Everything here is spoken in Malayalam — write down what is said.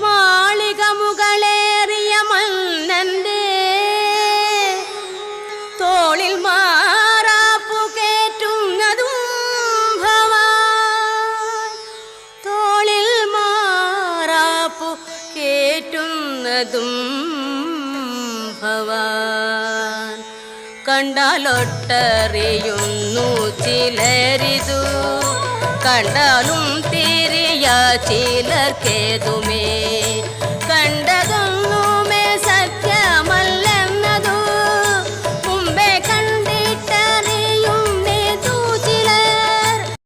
മാളിക മുകളേറിയ മന്നന്റെ തോളിൽ മാറാപ്പു കേറ്റുന്നതും ഭവാൻ, തോളിൽ മാറാപ്പു കേറ്റുന്നതും ഭവാൻ. കണ്ടാലൊട്ടറിയുന്നു ചിലരിതു, കണ്ടാലും തിരിയ ചിലർക്കേതുമേ